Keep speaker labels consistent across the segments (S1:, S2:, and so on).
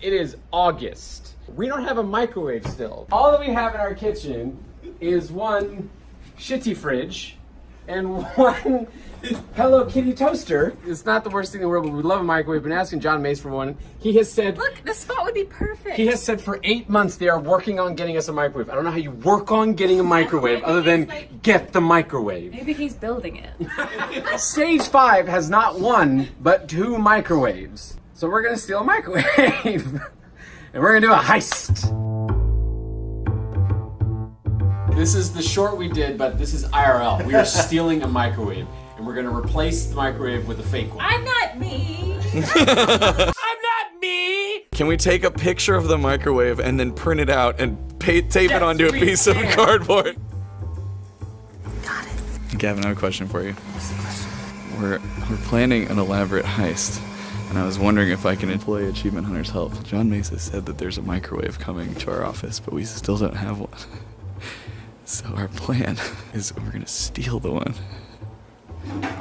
S1: It is August. We don't have a microwave still. All that we have in our kitchen is one shitty fridge and one Hello Kitty toaster. It's not the worst thing in the world, but we love a microwave. Been asking John Mace for one. He has said...
S2: Look, this spot would be perfect.
S1: He has said for 8 months they are working on getting us a microwave. I don't know how you work on getting a microwave other than get the microwave.
S2: Maybe he's building it.
S1: Stage 5 has not one, but 2 microwaves. So we're gonna steal a microwave. And we're gonna do a heist. This is the short we did, but this is IRL. We are stealing a microwave. And we're gonna replace the microwave with a fake one.
S2: I'm not me.
S1: I'm not me!
S3: Can we take a picture of the microwave and then print it out and tape it onto a piece of cardboard?
S2: Got it.
S3: Gavin, I have a question for you. What's the question? We're planning an elaborate heist, and I was wondering if I can employ Achievement Hunter's help. John Mesa said that there's a microwave coming to our office, but we still don't have one. So our plan is we're gonna steal the one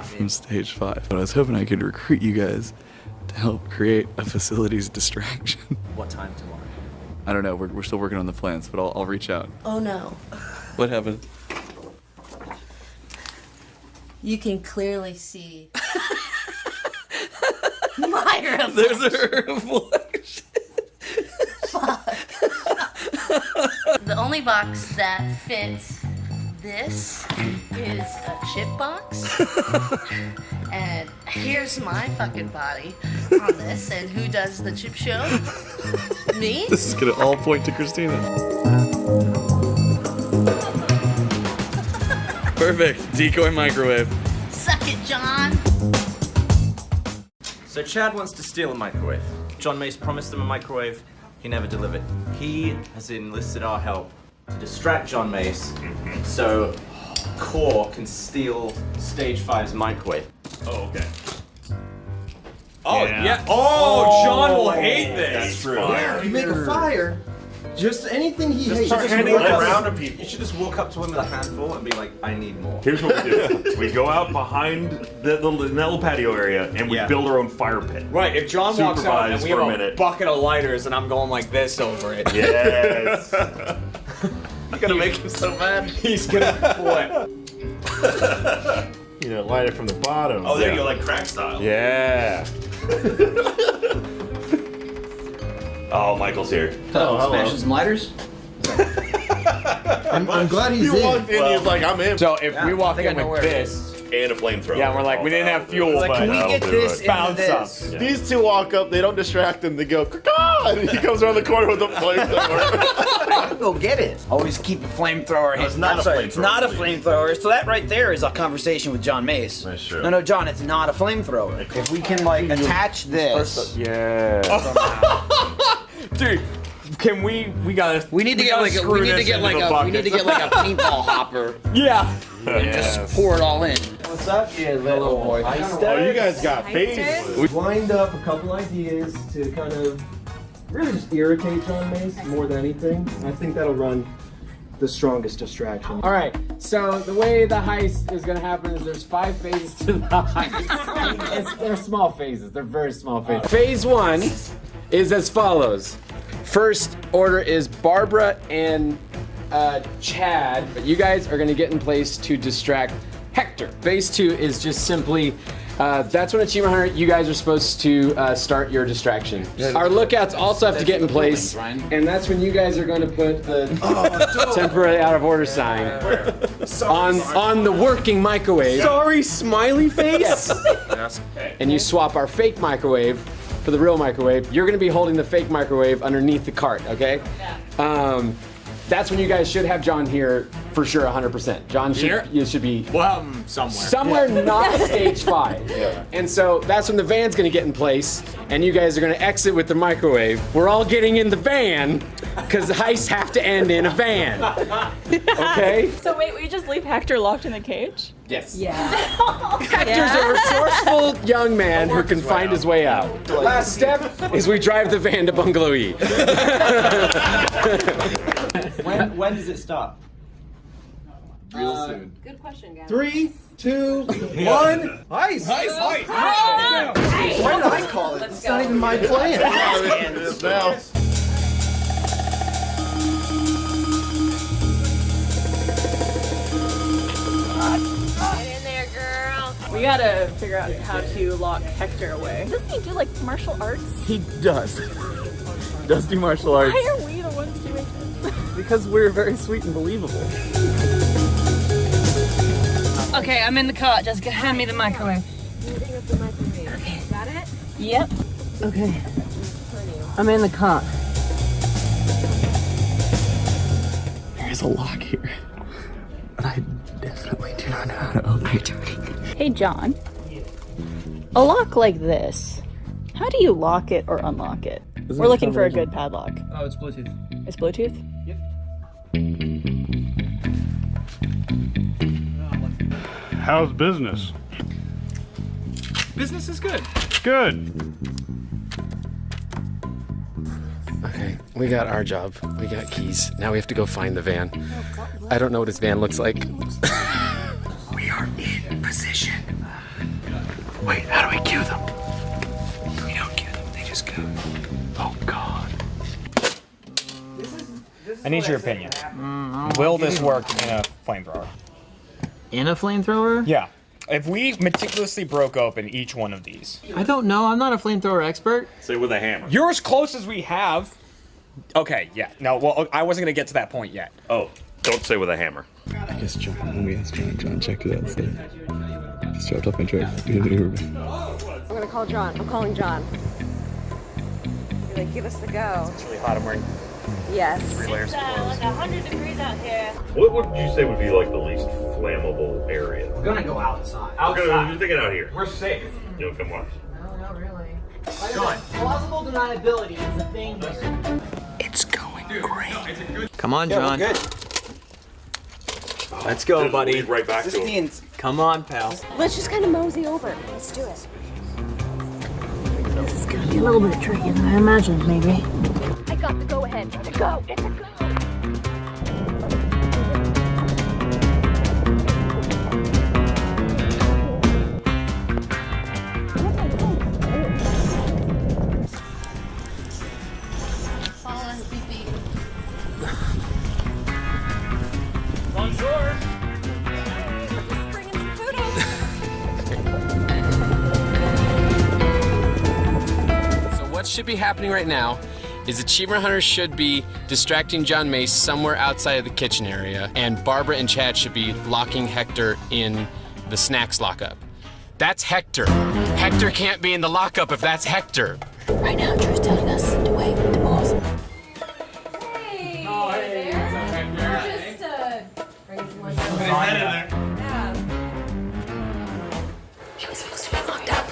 S3: from stage 5. But I was hoping I could recruit you guys to help create a facilities distraction.
S4: What time tomorrow?
S3: I don't know, we're still working on the plans, but I'll reach out.
S5: Oh no.
S3: What happened?
S5: You can clearly see my reflection.
S3: There's a reflection.
S5: The only box that fits this is a chip box. And here's my fucking body on this. And who does the chip show? Me?
S3: This is gonna all point to Christina. Perfect. Decoy microwave.
S5: Suck it, John.
S4: So Chad wants to steal a microwave. John Mace promised him a microwave. He never delivered. He has enlisted our help to distract John Mace so Core can steal Stage 5's microwave.
S6: Oh, okay.
S1: Oh, yeah. Oh, John will hate this.
S6: That's true.
S7: Yeah, you make a fire. Just anything he hates.
S6: start
S7: just
S6: handing
S7: walk
S6: it
S7: up.
S6: around to people.
S4: You should just walk up to him with a handful and be like, I need more.
S6: Here's what we do. We go out behind the little patio area and we build our own fire pit.
S1: Right, if John walks out and
S6: Supervise
S1: we
S6: for
S1: have
S6: a
S1: a
S6: minute.
S1: bucket of lighters and I'm going like this over it.
S6: Yes.
S4: You're gonna make him so mad.
S1: He's gonna flip.
S7: You know, light it from the bottom.
S6: Oh, there you go, like crack style.
S7: Yeah.
S6: Oh, Michael's here.
S4: Smashing some lighters?
S7: I'm glad he's
S6: He
S7: in.
S6: walked in, he was like, I'm in.
S1: So if we walk
S4: I think I
S1: in
S4: know
S1: with
S4: where it
S1: this,
S6: And a flamethrower.
S1: yeah, we're like, we didn't have fuel,
S4: Like,
S1: but
S4: can we get
S6: That'll do
S4: this
S6: it.
S4: into
S1: bounce
S4: this?
S1: up.
S7: These two walk up, they don't distract him, they go, caw, and he comes around the corner with a flamethrower.
S4: Go get it.
S8: Always keep a flamethrower.
S6: No, it's not
S8: I'm
S6: a
S8: sorry, it's
S6: flamethrower,
S8: not a
S6: please.
S8: flamethrower. So that right there is a conversation with John Mace.
S6: That's true.
S8: No, John, it's not a flamethrower. If we can like attach this,
S7: Yeah.
S1: dude, can we gotta.
S8: we need to get like a paintball hopper
S1: Yeah.
S8: and just pour it all in.
S7: What's up, you little boy? Oh, you guys got phases.
S2: Heisters?
S9: Lined up a couple ideas to kind of really just irritate John Mace more than anything. I think that'll run the strongest distraction.
S1: All right, so the way the heist is gonna happen is there's 5 phases to the heist. They're small phases, they're very small phases. Phase 1 is as follows. First order is Barbara and Chad, but you guys are gonna get in place to distract Hector. Phase 2 is just simply, that's when Achievement Hunter, you guys are supposed to start your distraction. Our lookouts also have to get in place, and that's when you guys are going to put the temporarily out of order sign on the working microwave.
S7: Sorry, smiley face?
S1: And you swap our fake microwave for the real microwave. You're going to be holding the fake microwave underneath the cart, okay? That's when you guys should have John here for sure, 100%. John should be somewhere not stage 5. And so that's when the van's gonna get in place, and you guys are gonna exit with the microwave. We're all getting in the van, because the heists have to end in a van. Okay?
S2: So wait, we just leave Hector locked in the cage?
S1: Yes.
S2: Yeah.
S1: Hector's a resourceful young man who can find his way out. Last step is we drive the van to Bungalow E.
S4: When does it start?
S3: Real soon.
S5: Good question, guys.
S9: 3, 2, 1. Heist!
S7: Heist!
S9: Why did I call it? It's not even my plan.
S7: It is now.
S5: Get in there, girl.
S2: We gotta figure out how to lock Hector away. Doesn't he do like martial arts?
S3: He does. Does do martial arts.
S2: Why are we the ones doing this?
S3: Because we're very sweet and believable.
S5: Okay, I'm in the cart. Jessica, hand me the microwave.
S2: Okay. Got it?
S5: Yep. Okay. I'm in the cart.
S3: There is a lock here, but I definitely do not know how to open it.
S2: Hey, John. A lock like this, how do you lock it or unlock it? We're looking for a good padlock.
S8: Oh, it's Bluetooth.
S2: It's Bluetooth?
S10: How's business?
S8: Business is good.
S10: Good.
S1: Okay, we got our job. We got keys. Now we have to go find the van. I don't know what his van looks like. We are in position. Wait, how do we cue them? We don't cue them, they just go. Oh, God.
S8: I need your opinion. Will this work in a flamethrower?
S11: In a flamethrower?
S8: Yeah. If we meticulously broke open each one of these.
S11: I don't know. I'm not a flamethrower expert.
S6: Say with a hammer.
S8: You're as close as we have. Okay, yeah. No, well, I wasn't going to get to that point yet.
S6: Oh, don't say with a hammer.
S3: I guess John, when we asked John checked it out, so just dropped off my truck.
S12: I'm gonna call John. I'm calling John. Be like, give us the go.
S8: It's really hot. I'm wearing
S12: Yes.
S8: 3 layers of clothes.
S5: Like 100 degrees out here.
S6: What would you say would be like the least flammable area?
S8: We're gonna go outside.
S6: You're thinking out here.
S8: We're safe.
S6: You know, come on.
S11: No, not really.
S8: John.
S11: Plausible deniability is a thing here.
S1: It's going great.
S11: Come on, John.
S8: Good. Let's go,
S6: Just
S8: buddy.
S6: lead right back to him.
S11: Come on, pal.
S12: Let's just kind of mosey over. Let's do it.
S2: This is gonna be a little bit trickier than I imagined, maybe.
S12: I got the go ahead. It's a go. It's a go.
S5: Following beep beep.
S8: Bonjour.
S12: Just bringing some food over.
S1: So what should be happening right now is Achievement Hunter should be distracting John Mace somewhere outside of the kitchen area, and Barbara and Chad should be locking Hector in the snacks lockup. That's Hector. Hector can't be in the lockup if that's Hector.
S5: Right now, Drew's telling us to wait to pause.
S12: Hey.
S8: Oh, hey.
S12: Just bring some lunch.
S8: Yeah.
S12: Yeah.
S5: He was supposed to be locked up.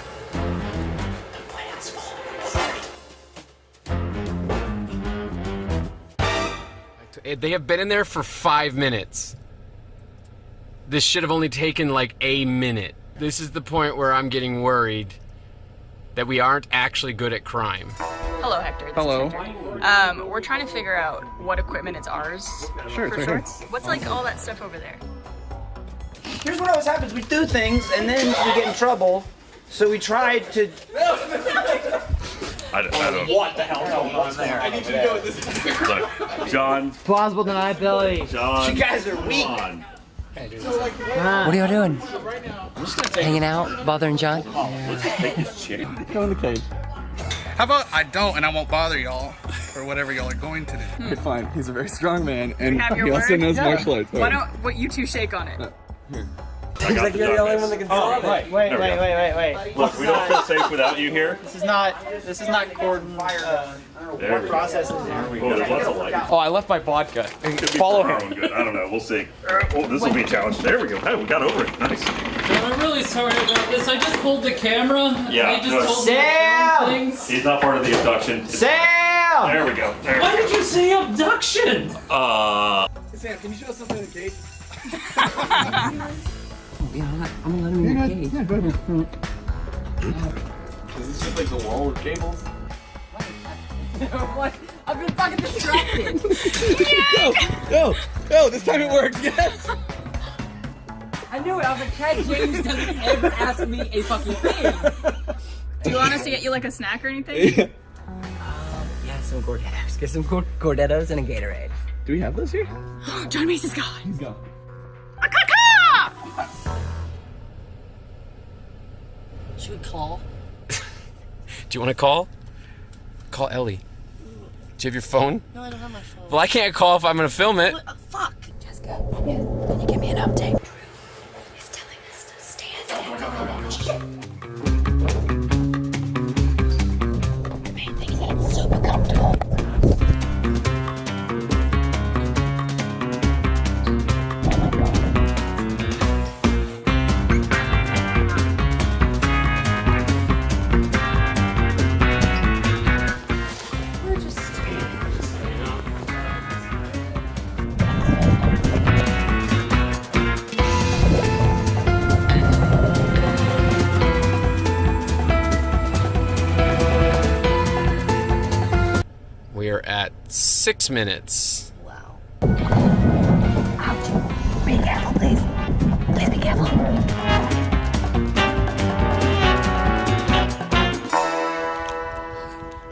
S5: The plan's falling.
S1: They have been in there for 5 minutes. This should have only taken like a minute. This is the point where I'm getting worried that we aren't actually good at crime.
S2: Hello, Hector. This
S3: Hello.
S2: is Hector. We're trying to figure out what equipment is ours.
S3: Sure,
S2: for
S3: it's right
S2: sure. What's like all that stuff over there?
S8: Here's what always happens. We do things, and then we get in trouble. So we tried to...
S6: I don't
S8: What the hell going on there? I need you to go with this.
S6: Look, John.
S11: Plausible deniability.
S6: John.
S8: You guys are weak.
S6: Come on.
S11: What are y'all doing? Hanging out, bothering John?
S6: Let's just take his chick.
S3: Go in the cage.
S10: How about I don't and I won't bother y'all for whatever y'all are going to do?
S3: Okay, fine. He's a very strong man, and
S2: have your
S3: he also
S2: word?
S3: knows
S2: Yeah.
S3: martial arts.
S2: Why don't what you two shake on it?
S6: I got the John Mace.
S8: that can solve it. Wait,
S6: There we go.
S8: wait.
S6: Look, we don't feel safe without you here.
S8: This is not Gordon.
S6: There we go.
S8: Process in there.
S6: Oh, there's lots of light.
S8: Oh, I left my vodka.
S6: Could be
S8: Follow
S6: for our
S8: him.
S6: own good. I don't know. We'll see. Oh, this will be a challenge. There we go. Hey, we got over it. Nice.
S13: I'm really sorry about this. I just pulled the camera.
S6: Yeah,
S13: They just
S6: no,
S13: told me to
S8: Sam!
S13: film things.
S6: He's not part of the abduction.
S8: Sam!
S6: There we go. There
S13: Why
S6: we
S13: did you say abduction?
S6: go.
S9: Sam, can you show us something in the cage?
S11: Yeah, I'm gonna let him in the cage.
S3: Yeah, go ahead.
S1: Is this just like the wall with cables?
S2: What? I've been fucking distracted.
S3: Go! This time it worked. Yes.
S14: knew it. I was like, Chad James doesn't ever ask me a fucking thing.
S2: Do you want us to get you like a snack or anything?
S11: Yeah, some Gordettos. Get some Gordettos and a Gatorade.
S3: Do we have those here?
S2: John Mace is gone.
S3: He's gone.
S14: Should we call?
S1: Do you want to call? Call Ellie. Do you have your phone?
S5: No, I don't have my phone.
S1: Well, I can't call if I'm gonna film it.
S5: Fuck.
S2: Jessica, can you give me an update? He's telling us to stand in. The main thing is that it's super comfortable.
S1: We are at 6 minutes.
S2: Ouch. Be careful, please. Please be careful.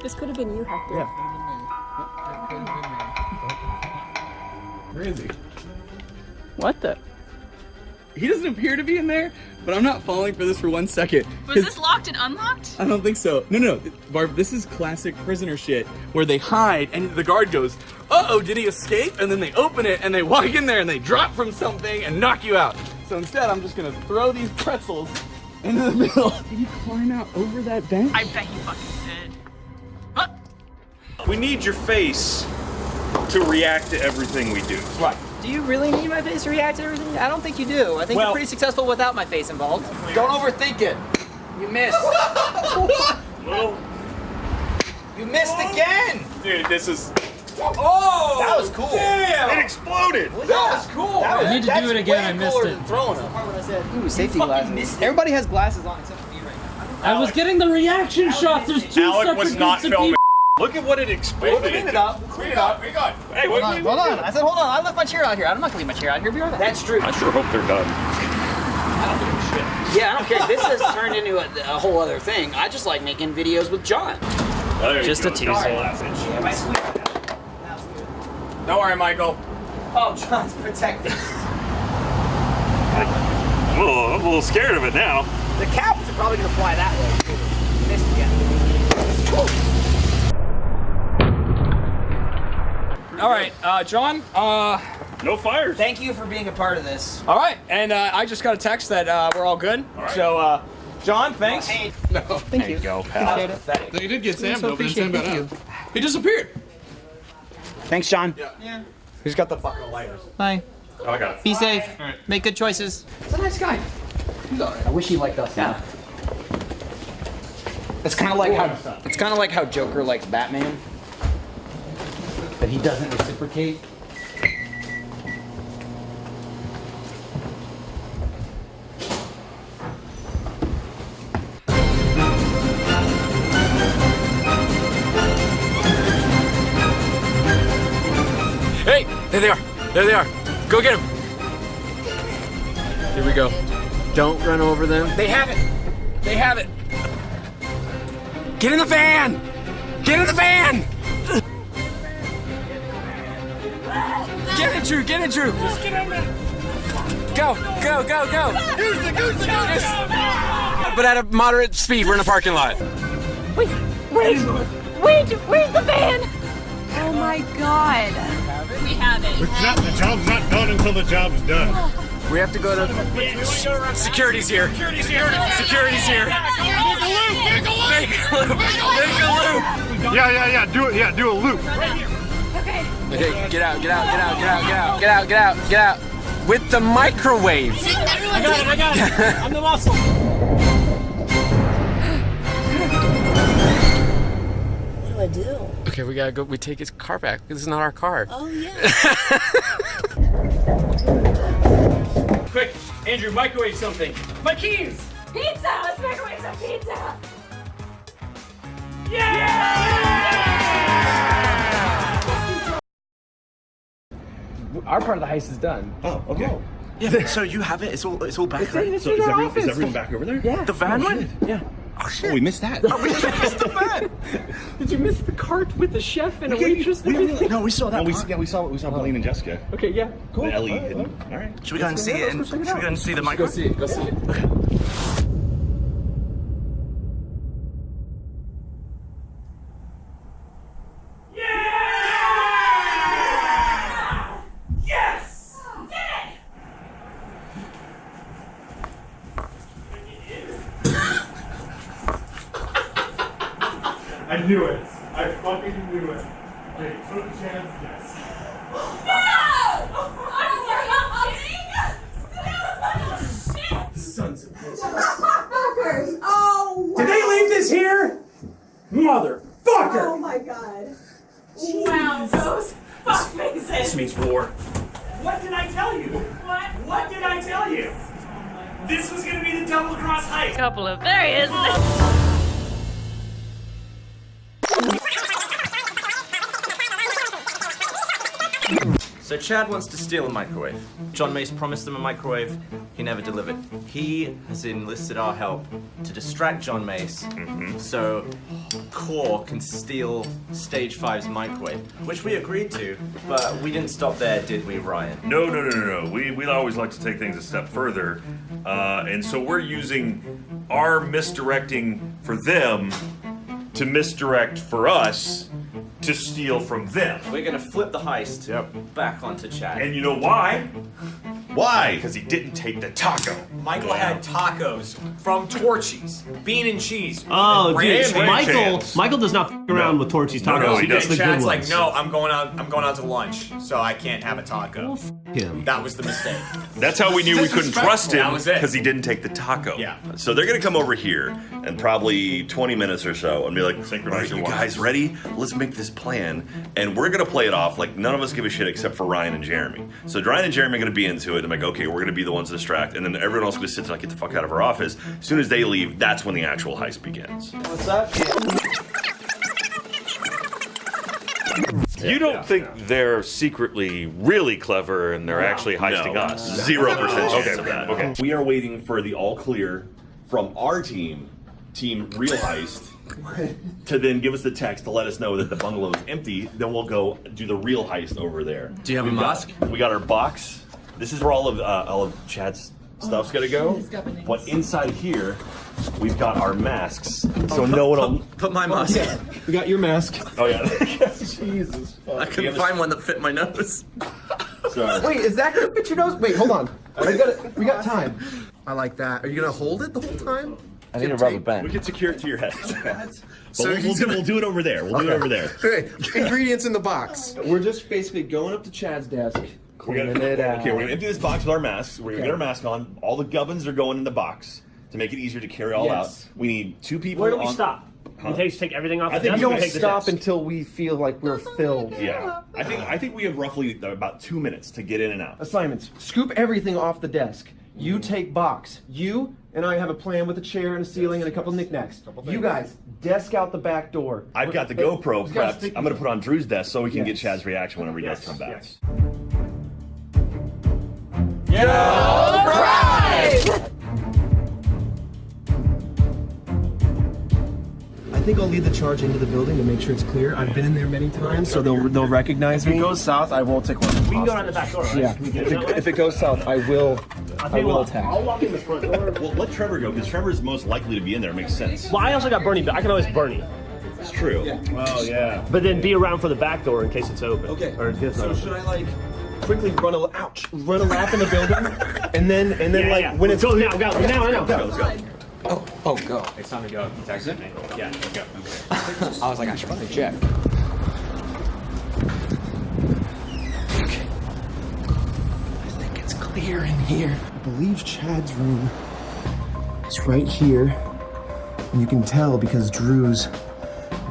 S2: This could have been you, Hector.
S3: Yeah. Where is he?
S2: What the?
S3: He doesn't appear to be in there, but I'm not falling for this for 1 second.
S2: Was this locked and unlocked?
S3: I don't think so. No, Barb, this is classic prisoner shit where they hide and the guard goes, uh-oh, did he escape? And then they open it and they walk in there and they drop from something and knock you out. So instead, I'm just gonna throw these pretzels into the middle. Can you climb out over that bench?
S2: I bet you fucking did.
S6: We need your face to react to everything we do.
S8: Right. Do you really need my face to react to everything? I don't think you do. I think you're pretty successful without my face involved. Don't overthink it. You missed. You missed again.
S6: Dude, this is...
S8: Oh! That was cool.
S6: Damn! It exploded.
S8: That was cool.
S13: I need to do it again. I missed it.
S8: Throwing them. When I said, ooh, safety glasses. Everybody has glasses on except for me right now.
S13: I was getting the reaction shots. There's two
S6: Alec
S13: separate
S6: was not
S13: groups of
S6: filming.
S13: people.
S6: Look at what it exploded.
S8: Clean it up. Clean it up.
S6: Hey,
S8: Hold on. I said, hold on. I left my chair out here. I'm not gonna leave my chair out here. Be right back. That's true.
S6: I sure hope they're done.
S8: I don't give a shit. Yeah, I don't care. This has turned into a whole other thing. I just like making videos with John.
S6: Just a Tuesday.
S8: Don't worry, Michael. Oh, John's protecting.
S6: I'm a little scared of it now.
S8: The caps are probably gonna fly that way. Missed again. All right, John.
S6: No fires.
S8: Thank you for being a part of this.
S15: All right, and I just got a text that we're all good.
S6: All right.
S15: So, John, thanks.
S3: No.
S8: Thank you.
S6: Go, pal.
S8: Pathetic.
S3: No, you did get Sam,
S8: so
S3: though, but then Sam got
S8: appreciate
S3: out. He disappeared.
S8: Thanks, John.
S15: Yeah.
S8: Who's got the fucking lighters? Bye.
S6: Oh, I got it.
S8: Be safe. Make good choices. He's a nice guy. I wish he liked us. Yeah. It's kind of like how Joker likes Batman, but he doesn't reciprocate.
S1: Hey, there they are. There they are. Go get them. Here we go. Don't run over them. They have it. They have it. Get in the van. Get in the van. Get it, Drew. Get it, Drew. Just get in there. Go, go, go, go.
S7: Goose it, goose it, goose it.
S1: But at a moderate speed. We're in a parking lot.
S2: Wait, where's the van? Oh my god. We have it.
S7: The job's not done until the job's done.
S1: We have to go to... Security's here. Security's here. Security's here.
S7: Make a loop, make a loop.
S1: Make a loop. Make a loop.
S7: Yeah, do it, do a loop.
S2: Okay.
S1: Okay, get out, get out, get out, get out, get out, get out, get out, get out. With the microwave.
S13: I got it. I'm the muscle.
S5: What do I do?
S1: Okay, we gotta go. We take his car back. This is not our car.
S5: Oh, yeah.
S15: Quick, Andrew, microwave something. My keys.
S2: Pizza! Let's microwave some pizza!
S1: Our part of the heist is done.
S7: Oh, okay.
S4: Yeah, so you have it. It's all back there.
S6: Is everyone back over there?
S9: Yeah.
S4: The van went?
S9: Yeah.
S4: Oh shit.
S6: Oh, we missed that.
S4: Oh, we just missed the van.
S9: Did you miss the cart with the chef and a waitress?
S4: No, we saw that.
S6: We saw Blaine and Jessica.
S9: Okay, yeah, cool.
S6: The Ellie hidden. All right.
S4: Should we go and see it? Should we go and see the
S1: Go
S4: microwave?
S1: see it. Go see it.
S6: I knew it. I fucking knew it. Okay, put a chance, yes.
S15: Sons of
S12: Motherfuckers! Oh!
S15: Did they leave this here? Motherfucker!
S12: Oh my god.
S16: Wow, those fuck faces.
S15: This means war. What did I tell you? What did I tell you? This was gonna be the double cross heist.
S16: Couple of there he is.
S4: So Chad wants to steal a microwave. John Mace promised them a microwave. He never delivered. He has enlisted our help to distract John Mace so Core can steal Stage 5's microwave, which we agreed to, but we didn't stop there, did we, Ryan?
S6: No. We always like to take things a step further, and so we're using our misdirecting for them to misdirect for us to steal from them.
S4: We're gonna flip the heist back onto Chad.
S6: And you know why? Why? Because he didn't take the taco.
S15: Michael had tacos from Torchy's, bean and cheese.
S17: Oh, dude,
S6: Chance.
S17: Michael does not f around with Torchy's tacos.
S6: No, he
S17: He gets
S6: doesn't.
S17: the good
S15: Chad's like,
S17: ones.
S15: no, I'm going out to lunch, so I can't have a taco.
S17: Him.
S15: That was the mistake.
S6: That's how we knew we couldn't trust him,
S15: That was it.
S6: because he didn't take the taco.
S15: Yeah.
S18: So they're gonna come over here in probably 20 minutes or so and be like, all right, you guys ready? Let's make this plan. And we're gonna play it off like none of us give a shit except for Ryan and Jeremy. So Ryan and Jeremy are gonna be into it. I'm like, okay, we're gonna be the ones to distract. And then everyone else is gonna sit and like, get the fuck out of our office. As soon as they leave, that's when the actual heist begins.
S9: What's that?
S6: You don't think they're secretly really clever and they're actually heisting us?
S18: 0% chance
S6: Okay,
S18: of that.
S6: okay.
S18: We are waiting for the all clear from our team Real Heist, to then give us the text to let us know that the bungalow is empty. Then we'll go do the real heist over there.
S4: Do you have a mask?
S18: We got our box. This is where all of Chad's stuff's gonna go. But inside here, we've got our masks, so no one will.
S4: Put my mask.
S9: Yeah, we got your mask.
S18: Oh yeah.
S9: Jesus.
S4: I couldn't find one that fit my nose.
S18: Sorry.
S9: Wait, is that gonna fit your nose? Wait, hold on. We got time.
S19: I like that. Are you gonna hold it the whole time?
S18: I need a rubber band. We can secure it to your head. But we'll do it over there. We'll do it over there.
S19: Okay. Ingredients in the box.
S9: We're just basically going up to Chad's desk, cleaning it out.
S18: Okay, we're gonna empty this box with our masks. We're gonna get our mask on. All the gubbins are going in the box to make it easier to carry all out. We need 2 people.
S17: Where do we stop? We take everything off.
S9: I think we don't stop until we feel like we're filled.
S18: Yeah, I think we have roughly about 2 minutes to get in and out.
S9: Assignments: scoop everything off the desk. You take box. You and I have a plan with a chair and a ceiling and a couple knickknacks. You guys, desk out the back door.
S18: I've got the GoPro prepped. I'm gonna put on Drew's desk so we can get Chad's reaction whenever he does come back.
S9: I think I'll lead the charge into the building to make sure it's clear. I've been in there many times, so they'll recognize me. If it goes south, I won't take one.
S17: We can go around the back door, right?
S9: Yeah. If it goes south, I will attack.
S17: I'll walk in the front door.
S18: Well, let Trevor go because Trevor is most likely to be in there. It makes sense.
S17: Well, I also got Bernie, but I can always Bernie.
S18: It's true.
S6: Oh yeah.
S17: But then be around for the back door in case it's open.
S9: Okay.
S17: Or if it's not
S9: So
S17: open.
S9: should I quickly run a lap in the building, and then when it's
S17: go now, go now, I know.
S18: Let's go.
S8: Oh, go.
S15: It's time to go. You text it? Yeah, let's go.
S8: I was like, I should probably check.
S9: I think it's clear in here. I believe Chad's room is right here. And you can tell because Drew's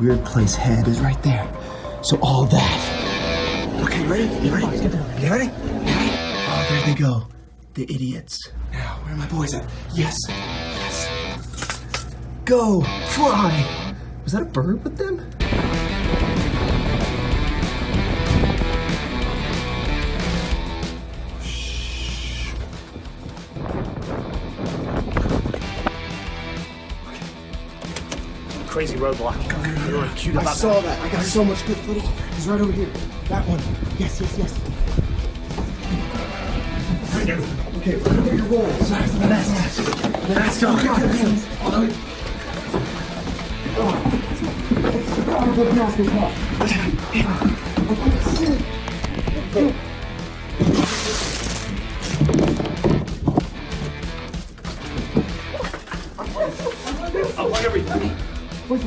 S9: weird place head is right there. So all that. Okay, ready? You ready? You ready? Oh, there they go. The idiots. Now, where are my boys at? Yes. Yes. Go. Fly. Was that a bird with them?
S17: crazy roadblock. You were cute
S9: I
S17: about
S9: saw that. I got so much good footage. He's right over here. That one. Yes. Okay, we're gonna your roll. Let's go.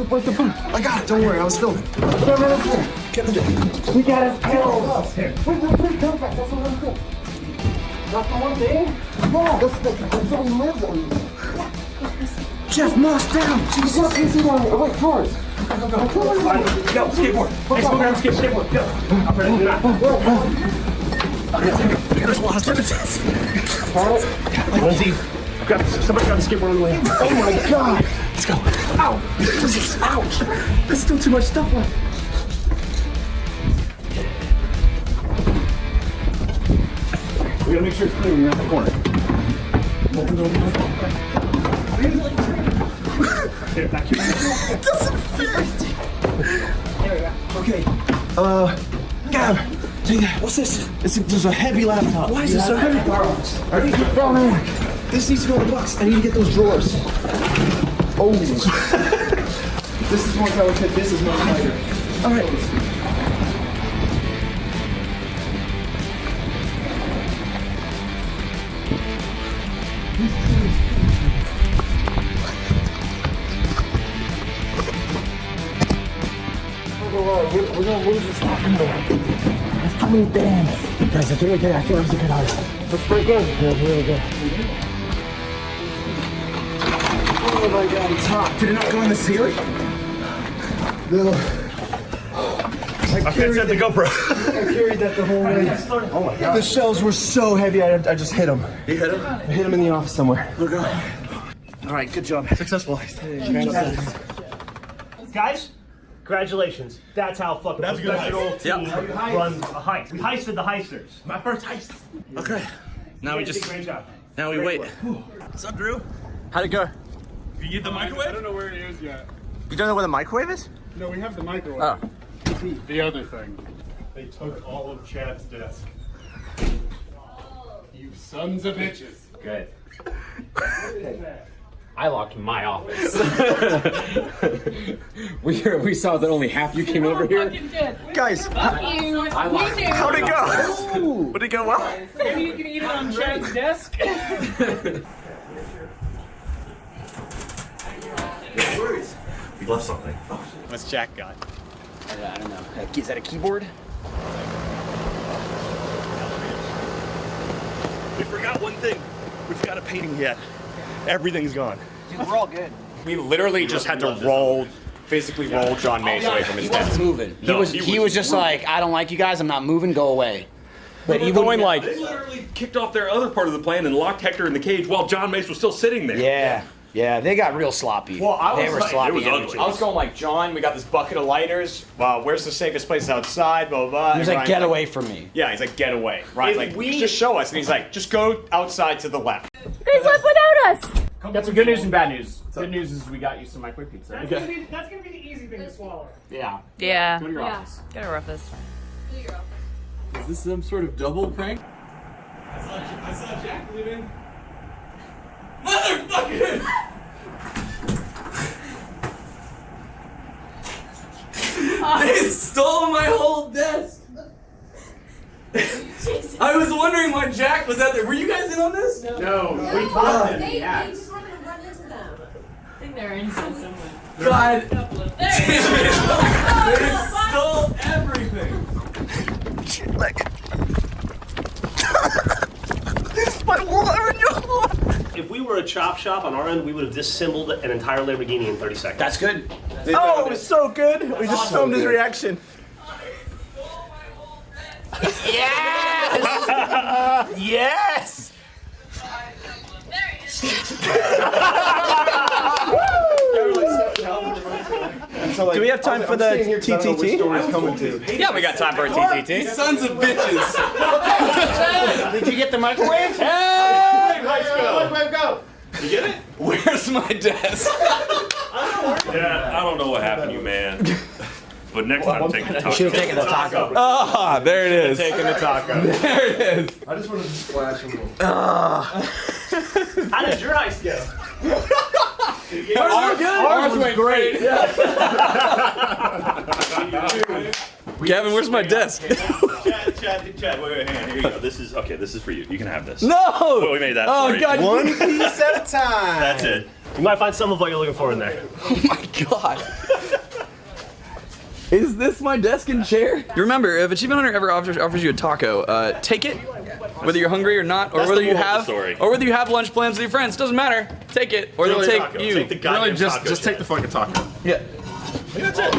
S9: Where's the phone? I got it. Don't worry. I was filming. Get the day.
S17: We got his pills.
S9: Where's the compact? That's what I'm doing. That's the one thing? No, that's what he lives on. Jeff, moss down. Jesus, look, easy down here. Wait, George.
S17: Go, skateboard. Hey, slow down, skateboard. Go. I'll put it in There's a lot of evidence. Lindsay, somebody got the skateboard on the way.
S9: Oh my God.
S17: Let's go.
S9: Ow. Ouch. There's still too much stuff left.
S17: We gotta make sure it's clear when you're at the corner. Here, back here.
S9: It doesn't fit.
S17: There we go.
S9: Okay. Gab, take that. What's this? There's a heavy laptop. Why is it so heavy? I need to get down there. This needs to go in the box. I need to get those drawers. Oh. This is more how it fit. This is much tighter. All right. We're gonna lose this fucking door. There's too many bands. Guys, that's really good. I feel like it's a good heist. That's pretty good. That's really good. Oh my God, it's hot. Did it not go in the ceiling? No.
S17: I can't set the GoPro.
S9: I carried that the whole way.
S17: Oh my God.
S9: The shells were so heavy, I just hit them.
S17: You hit him?
S9: I hit them in the office somewhere.
S17: Look up. All right, good job. Successful heist. Guys, congratulations. That's how fucking professional team runs a heist. We heisted the heisters. My first heist.
S4: Okay. Now we just.
S17: Great job.
S4: Now we wait. What's up, Drew? How'd it go?
S6: You get the microwave?
S20: I don't know where it is yet.
S4: You don't know where the microwave is?
S20: No, we have the microwave.
S4: Oh.
S20: The other thing. They took all of Chad's desk. You sons of bitches.
S1: Good. I locked my office. we saw that only half you came over here.
S17: Guys, how'd it go? Would it go well?
S14: Are you gonna eat it on Chad's desk?
S18: We left something.
S8: What's Jack got? I don't know. Is that a keyboard?
S17: We forgot one thing. We forgot a painting yet. Everything's gone.
S8: Dude, we're all good.
S21: We literally just had to physically roll John Mace away from his
S8: He wasn't
S21: desk.
S8: moving.
S21: No,
S8: he was just like, I don't like you guys. I'm not moving. Go away.
S21: But he going like.
S6: They literally kicked off their other part of the plan and locked Hector in the cage while John Mace was still sitting there.
S8: Yeah, they got real sloppy.
S21: Well,
S8: They were sloppy.
S6: It was ugly.
S21: I was going like, John, we got this bucket of lighters. Where's the safest place outside? Blah, blah, blah.
S8: He was
S21: And
S8: like,
S21: Ryan's
S8: get away from me.
S21: Yeah, he's like, get away. Ryan's like, just show us. And he's like, just go outside to the left.
S16: They left without us.
S17: Got some good news and bad news. Good news is we got you some microwave pizza.
S15: That's gonna be the easy thing to swallow.
S17: Yeah.
S2: Yeah.
S17: Go to your office.
S2: Go to Rufus.
S3: Is this some sort of double prank?
S6: I saw Jack leaving. Motherfucker!
S14: They stole my whole desk. I was wondering why Jack was out there. Were you guys in on this?
S17: No, we told them.
S12: They just wanted to run into them.
S16: I think they're inside somewhere.
S14: God
S16: There
S14: they stole everything.
S17: My If we were a chop shop on our end, we would have disassembled an entire Lamborghini in 30 seconds.
S8: That's good.
S17: Oh, it was so good. We just filmed his reaction.
S8: Yes! Yes!
S17: Do we have time for the TTT?
S21: Yeah, we got time for a TTT.
S14: Sons of bitches.
S8: Did you get the microwave?
S21: Hey! Let's go.
S17: Microwave, go.
S6: You get it?
S21: Where's my desk?
S17: I don't know
S6: Yeah, I don't know what happened to you, man. But next time, take the taco.
S8: You should have taken the taco.
S3: Ah, there it is.
S8: Taking the taco.
S3: There it is.
S19: I just wanted to splash a little.
S17: How did your heist go?
S3: Ours went great. Gavin, where's my desk?
S18: Chad, wait, hang on. Here you go. This is for you. You can have this.
S3: No!
S18: Well, we made that.
S3: Oh,
S18: for you.
S3: God.
S19: One piece at a time.
S18: That's it.
S17: You might find some of what you're looking for in there.
S3: Oh my God. Is this my desk and chair? You remember, if Achievement Hunter ever offers you a taco, take it, whether you're hungry or not, or
S18: That's
S3: whether
S18: the
S3: you
S18: moral of
S3: have,
S18: the story.
S3: or whether you have lunch plans with your friends. Doesn't matter. Take it, or they'll take you.
S6: Really, just take the fucking taco.
S3: Yeah.
S6: That's it.